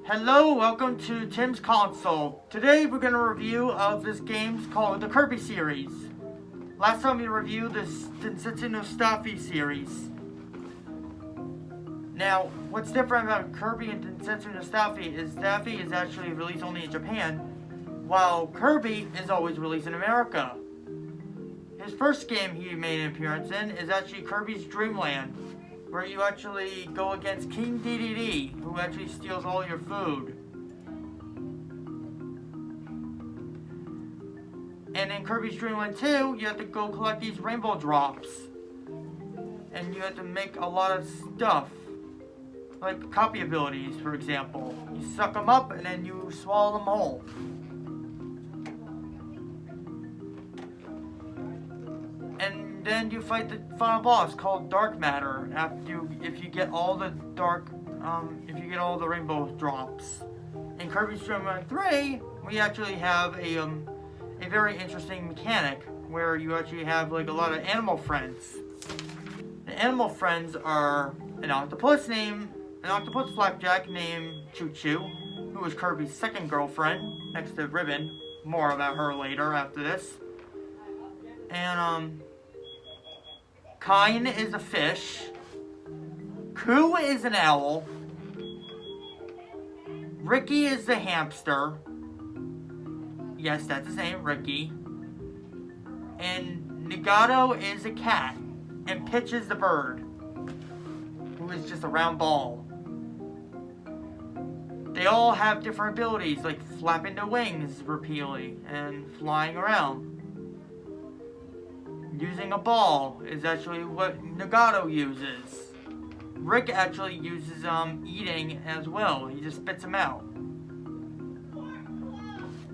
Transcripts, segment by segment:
Hello, welcome to Tim's Console. Today we're going to review of this game called the Kirby series. Last time we reviewed the Densetsu no Staffy series. Now, what's different about Kirby and Densetsu no Staffy is Staffy is actually released only in Japan, while Kirby is always released in America. His first game he made an appearance in is actually Kirby's Dream Land, where you actually go against King DDD, who actually steals all your food. And in Kirby's Dream Land 2, you have to go collect these rainbow drops. And you have to make a lot of stuff. Like copy abilities, for example. You suck them up and then you swallow them whole. And then you fight the final boss called Dark Matter if you get all the rainbow drops. In Kirby's Dream Land 3, we actually have a very interesting mechanic where you actually have like a lot of animal friends. The animal friends are an octopus flapjack named Choo Choo, who is Kirby's second girlfriend next to Ribbon. More about her later after this. And Kine is a fish. Koo is an owl. Ricky is the hamster. Yes, that's his name, Ricky. And Nagato is a cat. And Pitch is the bird, who is just a round ball. They all have different abilities, like flapping their wings repeatedly and flying around. Using a ball is actually what Nagato uses. Rick actually uses eating as well. He just spits them out.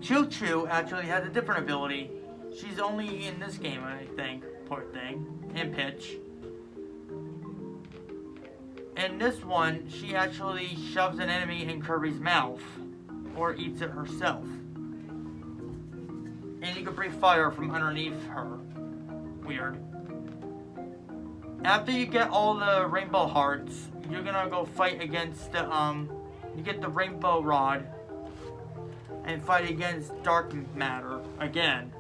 Choo Choo actually has a different ability. She's only in this game, I think. Poor thing. And Pitch. In this one, she actually shoves an enemy in Kirby's mouth. Or eats it herself. And you can breathe fire from underneath her. Weird. After you get all the rainbow hearts, you're gonna go fight against the you get the rainbow rod and fight against Dark Matter again.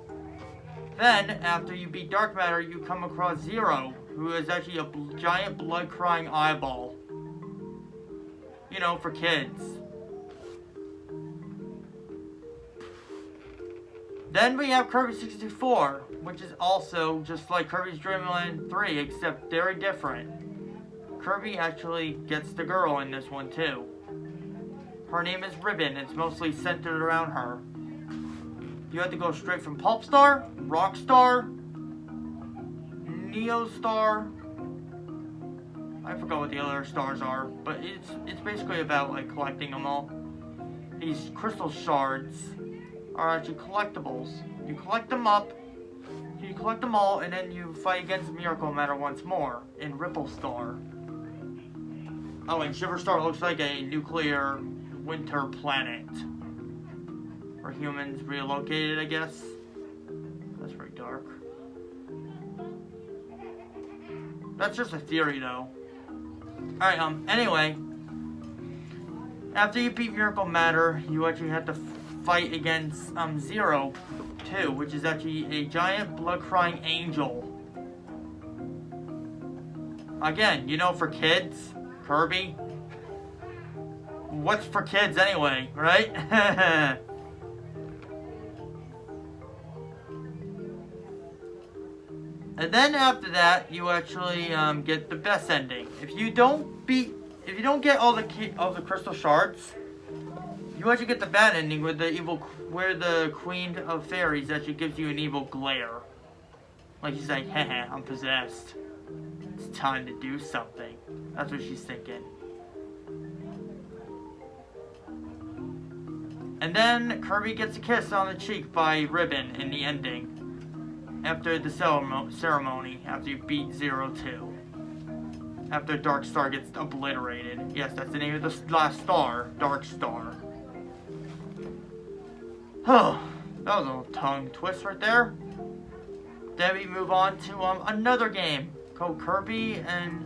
Then after you beat Dark Matter, you come across Zero, who is actually a giant blood crying eyeball. You know, for kids. Then we have Kirby 64, which is also just like Kirby's Dream Land 3, except very different. Kirby actually gets the girl in this one too. Her name is Ribbon. It's mostly centered around her. You have to go straight from Pulp Star, Rock Star, Neo Star. I forgot what the other stars are, but it's basically about like collecting them all. These crystal shards are actually collectibles. You collect them up, you collect them all, and then you fight against Miracle Matter once more in Ripple Star. Oh, and Shiver Star looks like a nuclear winter planet. Where humans relocated, I guess. That's pretty dark. That's just a theory, though. Alright, anyway. After you beat Miracle Matter, you actually have to fight against Zero 2, which is actually a giant blood-crying angel. Again, you know, for kids, Kirby. What's for kids anyway, right? And then after that, you actually get the best ending. If you don't get all the crystal shards, you actually get the bad ending where the Queen of Fairies actually gives you an evil glare. Like she's like, haha, I'm possessed. It's time to do something. That's what she's thinking. And then Kirby gets a kiss on the cheek by Ribbon in the ending. After the ceremony, after you beat Zero 2. After Dark Star gets obliterated. Yes, that's the name of the last star, Dark Star. Oh, that was a little tongue twist right there. Then we move on to another game called Kirby and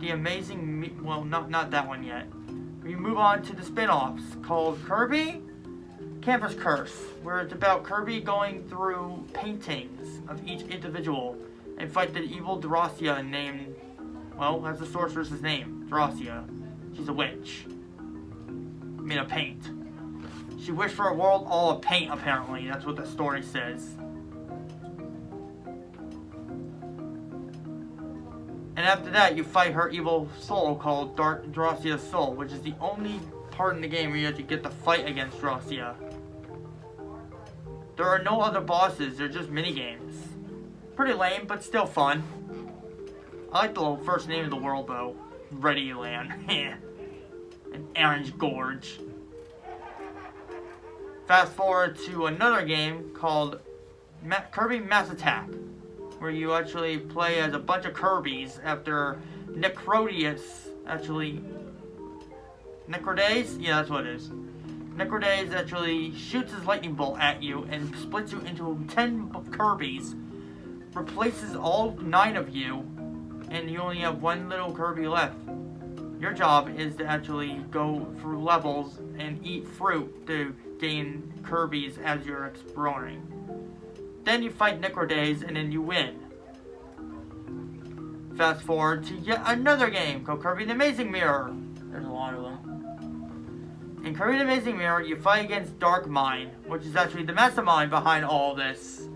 the Amazing... well, not that one yet. we move on to the spin-offs called Kirby Canvas Curse, where it's about Kirby going through paintings of each individual and fight the evil Dyrachia named, well, that's the sorceress's name, Dyrachia. She's a witch. Made of paint. She wished for a world all of paint, apparently. That's what the story says. And after that, you fight her evil soul called Dyrachia's Soul, which is the only part in the game where you have to get the fight against Dyrachia. There are no other bosses, they're just minigames. Pretty lame, but still fun. I like the first name of the world, though. Ready Land. And Orange Gorge. Fast forward to another game called Kirby Mass Attack, where you actually play as a bunch of Kirbys after Necrodays, yeah, that's what it is. Necrodays actually shoots his lightning bolt at you and splits you into 10 Kirbys, replaces all 9 of you, and you only have one little Kirby left. Your job is to actually go through levels and eat fruit to gain Kirbys as you're exploring. Then you fight Necrodays and then you win. Fast forward to yet another game called Kirby the Amazing Mirror. There's a lot of them. In Kirby the Amazing Mirror, you fight against Dark Mind, which is actually the mastermind behind all this.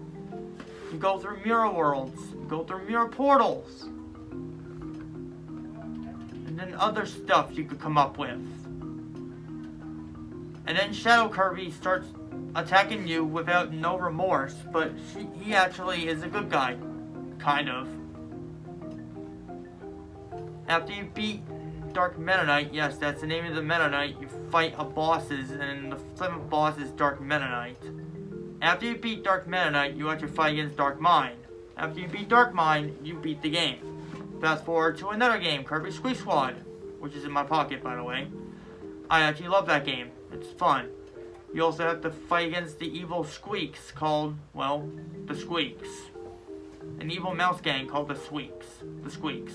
You go through mirror worlds, you go through mirror portals, and then other stuff you could come up with. And then Shadow Kirby starts attacking you without no remorse, but he actually is a good guy. Kind of. After you beat Dark Meta Knight, yes, that's the name of the Meta Knight, you fight a bosses, and the 7th boss is Dark Meta Knight. After you beat Dark Meta Knight, you actually fight against Dark Mind. After you beat Dark Mind, you beat the game. Fast forward to another game, Kirby Squeak Squad, which is in my pocket, by the way. I actually love that game. It's fun. You also have to fight against the evil Squeaks called, well, the Squeaks. An evil mouse gang called the Squeaks. The Squeaks.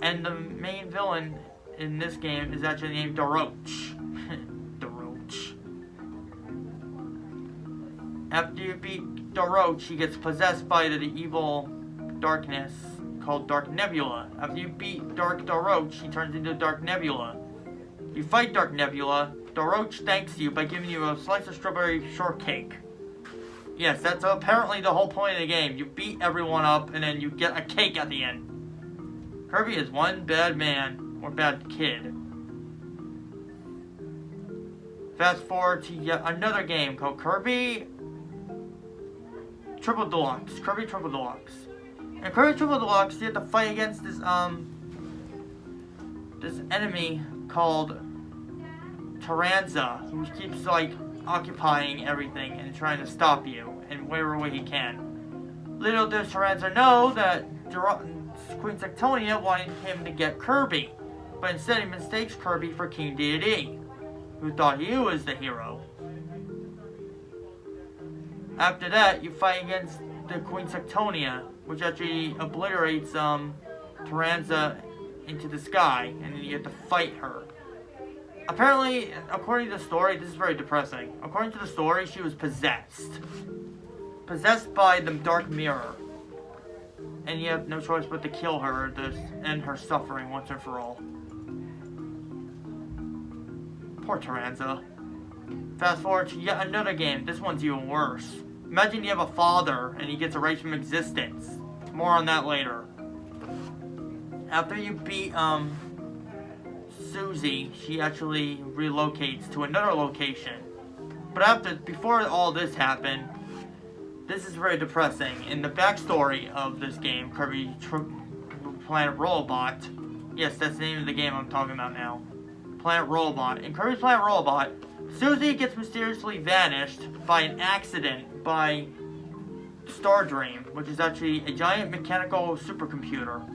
And the main villain in this game is actually named Daroach. Daroach. After you beat Daroach, he gets possessed by the evil darkness called Dark Nebula. After you beat Dark Daroach, he turns into Dark Nebula. You fight Dark Nebula. Daroach thanks you by giving you a slice of strawberry shortcake. Yes, that's apparently the whole point of the game. You beat everyone up and then you get a cake at the end. Kirby is one bad man, or bad kid. Fast forward to yet another game called Kirby Triple Deluxe. Kirby Triple Deluxe. In Kirby Triple Deluxe, you have to fight against this enemy called Taranza, who keeps like occupying everything and trying to stop you in whatever way he can. Little does Taranza know that Queen Sectonia wanted him to get Kirby, but instead he mistakes Kirby for King Dedede, who thought he was the hero. After that, you fight against the Queen Sectonia, which actually obliterates Taranza into the sky, and then you have to fight her. Apparently, according to the story, this is very depressing. According to the story, she was possessed. Possessed by the Dark Mirror. And you have no choice but to kill her to end her suffering once and for all. Poor Taranza. Fast forward to yet another game. This one's even worse. Imagine you have a father and he gets erased from existence. More on that later. After you beat Susie, she actually relocates to another location. But before all this happened, this is very depressing. In the backstory of this game, Kirby Planet Rollerbot, yes, that's the name of the game I'm talking about now. Planet Rollerbot. In Kirby's Planet Rollerbot, Susie gets mysteriously vanished by an accident by Stardream, which is actually a giant mechanical supercomputer.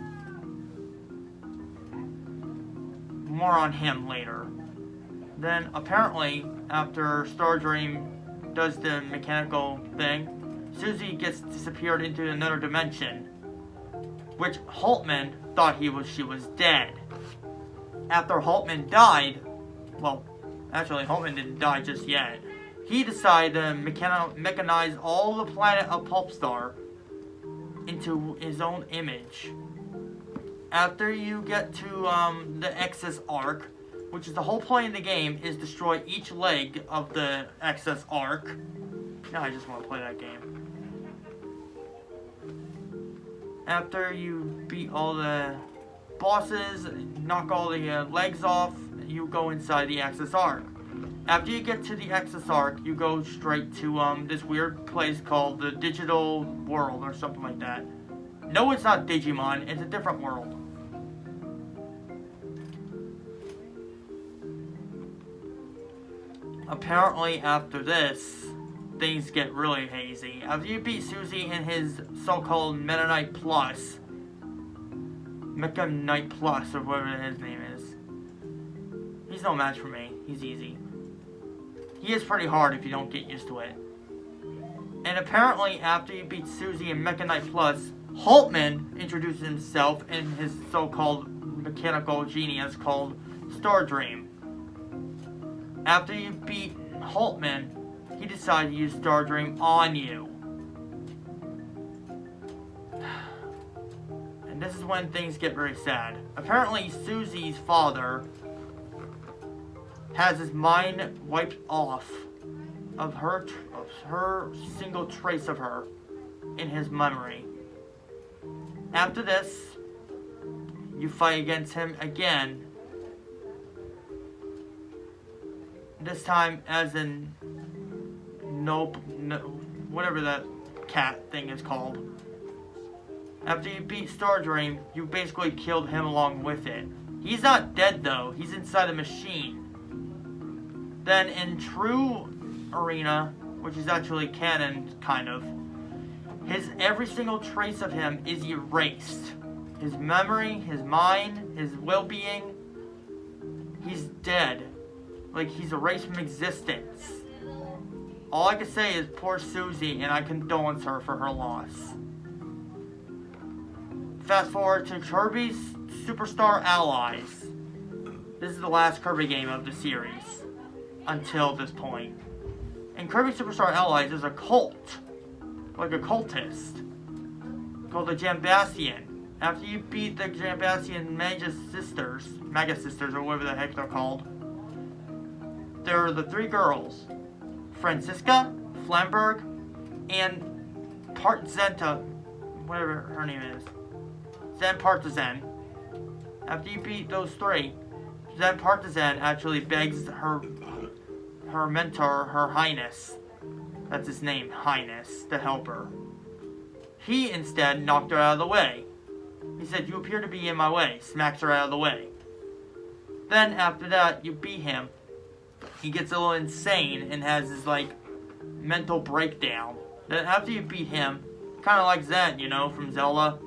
More on him later. Then, apparently, after Stardream does the mechanical thing, Susie gets disappeared into another dimension, which Holtman thought she was dead. after Hultman died, well, actually Hultman didn't die just yet, he decided to mechanize all the planet of Pulpstar into his own image. After you get to the Excess Arc, which is the whole point of the game, is destroy each leg of the Excess Arc. Now I just want to play that game. After you beat all the bosses, knock all the legs off, you go inside the Excess Arc. After you get to the Excess Arc, you go straight to this weird place called the Digital World or something like that. No, it's not Digimon, it's a different world. Apparently after this, things get really hazy. After you beat Susie in his so-called Meta Knight Plus, or whatever his name is, he's no match for me. He's easy. He is pretty hard if you don't get used to it. And apparently after you beat Susie in Mecha Knight Plus, Hultman introduces himself in his so-called mechanical genius called Star Dream. After you beat Hultman, he decided to use Star Dream on you. And this is when things get very sad. Apparently Susie's father has his mind wiped off of her single trace of her in his memory. After this, you fight against him again. This time as in whatever that cat thing is called. After you beat Star Dream, you basically killed him along with it. He's not dead though, he's inside a machine. Then in True Arena, which is actually canon, kind of, every single trace of him is erased. His memory, his mind, his well-being, he's dead. Like, he's erased from existence. All I can say is poor Susie, and I condolence her for her loss. Fast forward to Kirby's Superstar Allies. This is the last Kirby game of the series. Until this point. In Kirby Superstar Allies, there's a cult. Like a cultist. Called the Jambastian. After you beat the Jambastian Mega Sisters, or whatever the heck they're called, there are the three girls. Franziska, Flamberg, and Partzenta, whatever her name is. Zen Partizan. After you beat those three, Zen Partizan actually begs her mentor, Her Highness, that's his name, Highness, to help her. He instead knocked her out of the way. He said, "You appear to be in my way," smacks her out of the way. Then after that, you beat him. He gets a little insane and has his, like, mental breakdown. Then after you beat him, kind of like Zen, you know, from Zelda.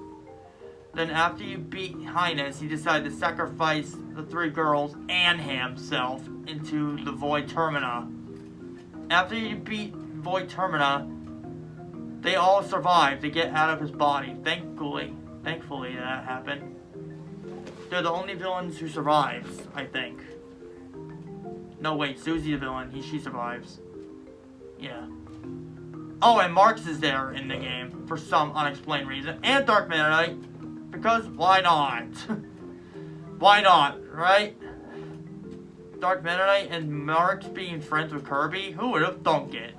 Then after you beat Highness, he decided to sacrifice the three girls and himself into the Void Termina. After you beat Void Termina, they all survive to get out of his body. Thankfully that happened. They're the only villains who survives, I think. No, wait, Susie's the villain. She survives. Yeah. Oh, and Marx is there in the game for some unexplained reason. And Dark Meta Knight, because why not? Why not, right? Dark Meta Knight and Marx being friends with Kirby? Who would have thunk it?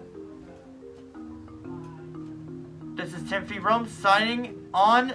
This is Timothy Rome signing off.